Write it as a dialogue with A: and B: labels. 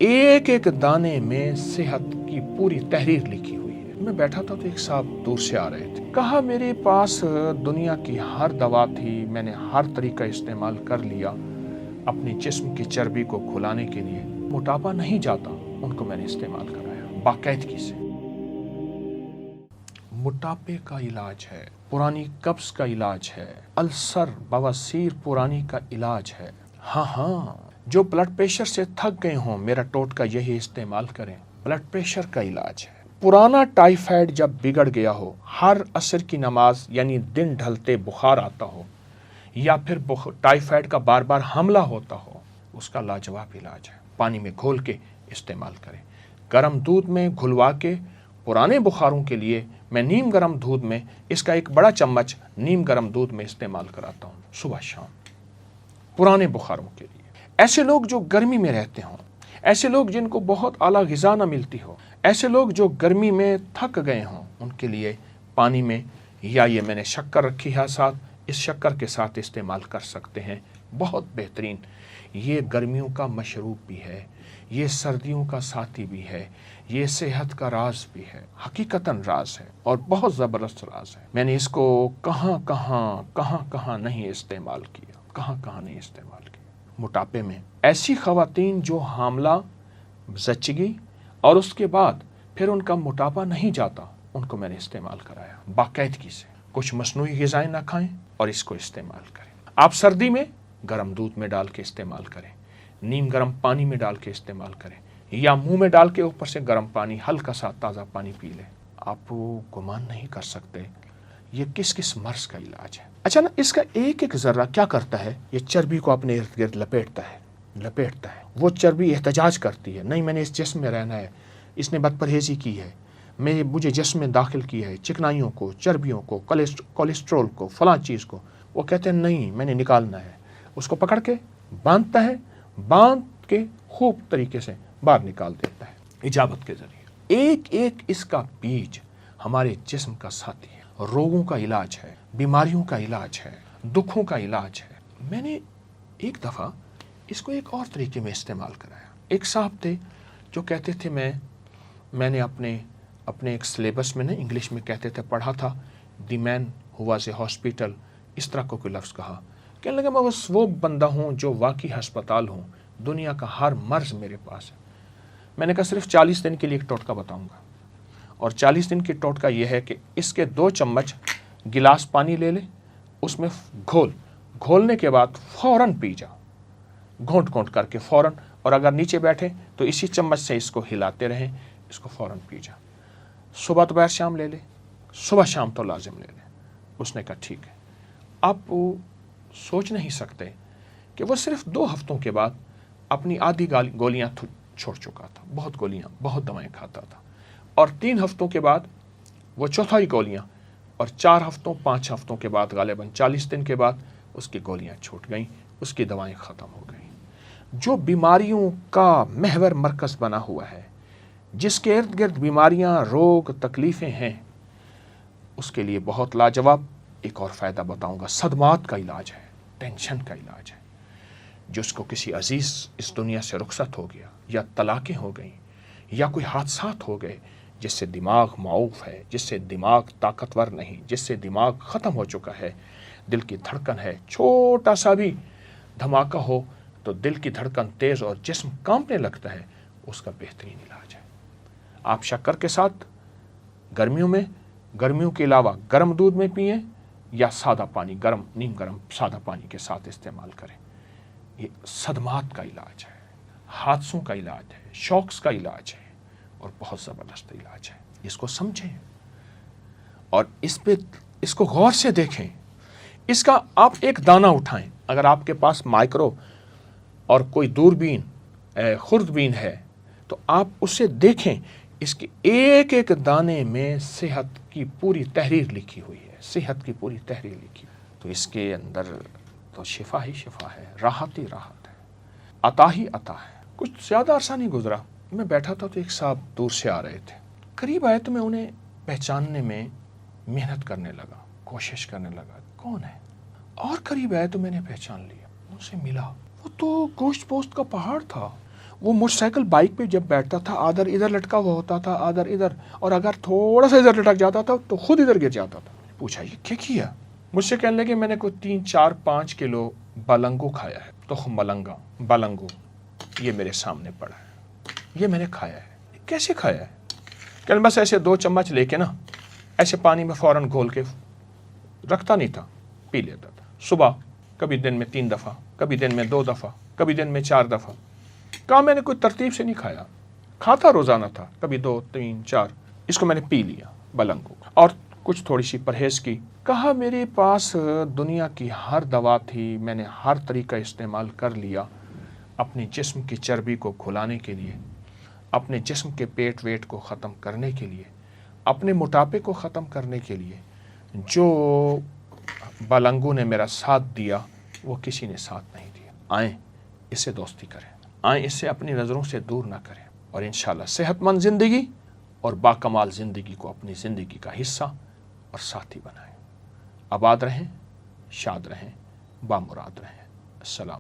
A: एक एक दाने में सेहत की पूरी तहरीर लिखी हुई है। मैं बैठा था तो एक साहब दूर से आ रहे थे। कहा मेरे पास दुनिया की हर दवा थी, मैंने हर तरीका इस्तेमाल कर लिया अपनी जिस्म की चर्बी को खुलाने के लिए, मोटापा नहीं जाता। उनको मैंने इस्तेमाल कराया बाकायदगी से। मोटापे का इलाज है, पुरानी कब्ज का इलाज है, अल्सर बवासीर पुरानी का इलाज है। हाँ, जो ब्लड प्रेशर से थक गए हों, मेरा टोटका यही इस्तेमाल करें, ब्लड प्रेशर का इलाज है। पुराना टाइफाइड जब बिगड़ गया हो, हर असर की नमाज यानी दिन ढलते बुखार आता हो, या फिर टाइफाइड का बार बार हमला होता हो, उसका लाजवाब इलाज है। पानी में घोल के इस्तेमाल करें। गर्म दूध में घुलवा के पुराने बुखारों के लिए मैं नीम गर्म दूध में इसका एक बड़ा चम्मच नीम गर्म दूध में इस्तेमाल कराता हूँ सुबह शाम, पुराने बुखारों के लिए। ऐसे लोग जो गर्मी में रहते हों, ऐसे लोग जिनको बहुत आला ग़िज़ा न मिलती हो, ऐसे लोग जो गर्मी में थक गए हों, उनके लिए पानी में या ये मैंने शक्कर रखी है साथ, इस शक्कर के साथ इस्तेमाल कर सकते हैं। बहुत बेहतरीन। ये गर्मियों का मशरूब भी है, ये सर्दियों का साथी भी है, ये सेहत का राज भी है, हकीकतन राज है और बहुत ज़बरदस्त राज है। मैंने इसको कहाँ कहाँ नहीं इस्तेमाल किया, कहाँ नहीं इस्तेमाल किया। मोटापे में ऐसी ख़वातीन जो हामला, ज़च्चगी और उसके बाद फिर उनका मोटापा नहीं जाता, उनको मैंने इस्तेमाल कराया बाकायदगी से। कुछ मसनूई ग़िज़ाएँ ना खाएं और इसको इस्तेमाल करें। आप सर्दी में गर्म दूध में डाल के इस्तेमाल करें, नीम गर्म पानी में डाल के इस्तेमाल करें, या मुंह में डाल के ऊपर से गर्म पानी, हल्का सा ताज़ा पानी पी लें। आप गुमान नहीं कर सकते ये किस किस मर्ज़ का इलाज है। अच्छा ना, इसका एक एक ज़र्रा क्या करता है, ये चर्बी को अपने इर्द गिर्द लपेटता है। वो चर्बी एहतजाज करती है, नहीं मैंने इस जिस्म में रहना है, इसने बदपरहेज़ी की है, मुझे जिस्म में दाखिल किया है चिकनाइयों को, चर्बियों को, कोलेस्ट्रॉल को, फलां चीज़ को। वो कहते हैं नहीं मैंने निकालना है। उसको पकड़ के बांधता है, बांध के खूब तरीके से बाहर निकाल देता है इजाबत के ज़रिए। एक एक इसका बीज हमारे जिस्म का साथी है, रोगों का इलाज है, बीमारियों का इलाज है, दुखों का इलाज है। मैंने एक दफ़ा इसको एक और तरीके में इस्तेमाल कराया। एक साहब थे जो कहते थे, मैंने अपने एक सिलेबस में ना इंग्लिश में कहते थे पढ़ा था, the man who was a hospital, इस तरह को कोई लफ्ज़ कहा। कहने लगा मैं बस वो बंदा हूँ जो वाकई हस्पताल हूँ, दुनिया का हर मर्ज़ मेरे पास है। मैंने कहा सिर्फ 40 दिन के लिए एक टोटका बताऊँगा, और 40 दिन की टोटका ये है कि इसके 2 चम्मच गिलास पानी ले ले, उसमें घोलने के बाद फ़ौरन पी जा, घोंट करके फ़ौरन, और अगर नीचे बैठे तो इसी चम्मच से इसको हिलाते रहें, इसको फ़ौरन पी जा। सुबह दोपहर शाम ले ले, सुबह शाम तो लाजिम ले ले। उसने कहा ठीक है। आप सोच नहीं सकते कि वो सिर्फ 2 हफ्तों के बाद अपनी आधी गोलियां छोड़ चुका था, बहुत गोलियां, बहुत दवाएं खाता था, और 3 हफ्तों के बाद वो चौथाई गोलियां, और 4 हफ्तों 5 हफ्तों के बाद गालिबन 40 दिन के बाद उसकी गोलियां छूट गईं, उसकी दवाएं ख़त्म हो गईं। जो बीमारियों का महवर मरकज़ बना हुआ है, जिसके इर्द गिर्द बीमारियां, रोग, तकलीफ़ें हैं, उसके लिए बहुत लाजवाब एक और फ़ायदा बताऊंगा। सदमात का इलाज है, टेंशन का इलाज है। जिसको किसी अजीज़ इस दुनिया से रुखसत हो गया, या तलाक़ें हो गई, या कोई हादसात हो गए, जिससे दिमाग माऊफ है, जिससे दिमाग ताकतवर नहीं, जिससे दिमाग ख़त्म हो चुका है, दिल की धड़कन है, छोटा सा भी धमाका हो तो दिल की धड़कन तेज़ और जिस्म कांपने लगता है, उसका बेहतरीन इलाज है। आप शक्कर के साथ गर्मियों के अलावा गर्म दूध में पिएं, या सादा पानी, नीम गर्म सादा पानी के साथ इस्तेमाल करें। ये सदमात का इलाज है, हादसों का इलाज है, शॉक्स का इलाज है, और बहुत ज़बरदस्त इलाज है। इसको समझें और इसको गौर से देखें। इसका आप एक दाना उठाएं, अगर आपके पास माइक्रो और कोई दूरबीन, खुर्दबीन है, तो आप उससे देखें, इसके एक एक दाने में सेहत की पूरी तहरीर लिखी हुई है, सेहत की पूरी तहरीर लिखी। तो इसके अंदर तो शिफा ही शिफा है, राहत ही राहत है, अता ही अता है। कुछ ज़्यादा अरसा नहीं गुजरा, मैं बैठा था तो एक साहब दूर से आ रहे थे। करीब आए तो मैं उन्हें पहचानने में मेहनत करने लगा, कोशिश करने लगा कौन है, और करीब आए तो मैंने पहचान लिया, उनसे मिला। वो तो गोश्त पोस्ट का पहाड़ था, وہ موٹر سائیکل بائک پہ جب بیٹھتا تھا آدھر ادھر لٹکا ہوا ہوتا تھا آدھر ادھر، اور اگر تھوڑا سا ادھر لٹک جاتا تھا تو خود ادھر گر جاتا تھا۔ پوچھا یہ کیا کیا؟ مجھ سے کہنے لگے میں نے کوئی 3 4 5 کلو بلنگو کھایا ہے، تخم ملنگا بلنگو، یہ میرے سامنے پڑا ہے، یہ میں نے کھایا ہے۔ کیسے کھایا ہے؟ کہ بس ایسے 2 چمچ لے کے نا ایسے پانی میں فوراً گھول کے رکھتا نہیں تھا، پی لیتا تھا۔ صبح کبھی دن میں 3 دفعہ، کبھی دن میں 2 دفعہ، کبھی دن میں 4 دفعہ۔ کہا میں نے کوئی ترتیب سے نہیں کھایا، کھاتا روزانہ تھا، کبھی 2 3 4، اس کو میں نے پی لیا بلنگو، اور کچھ تھوڑی سی پرہیز کی۔ کہا میرے پاس دنیا کی ہر دوا تھی، میں نے ہر طریقہ استعمال کر لیا اپنے جسم کی چربی کو کھلانے کے لیے، اپنے جسم کے پیٹ ویٹ کو ختم کرنے کے لیے، اپنے موٹاپے کو ختم کرنے کے لیے۔ جو بلنگو نے میرا ساتھ دیا وہ کسی نے ساتھ نہیں دیا۔ آئیں اس سے دوستی کریں، آئیں اس سے اپنی نظروں سے دور نہ کریں، اور انشاءاللہ صحت مند زندگی اور باکمال زندگی کو اپنی زندگی کا حصہ اور ساتھی بنائیں۔ آباد رہیں، شاد رہیں، بامراد رہیں۔ السلام۔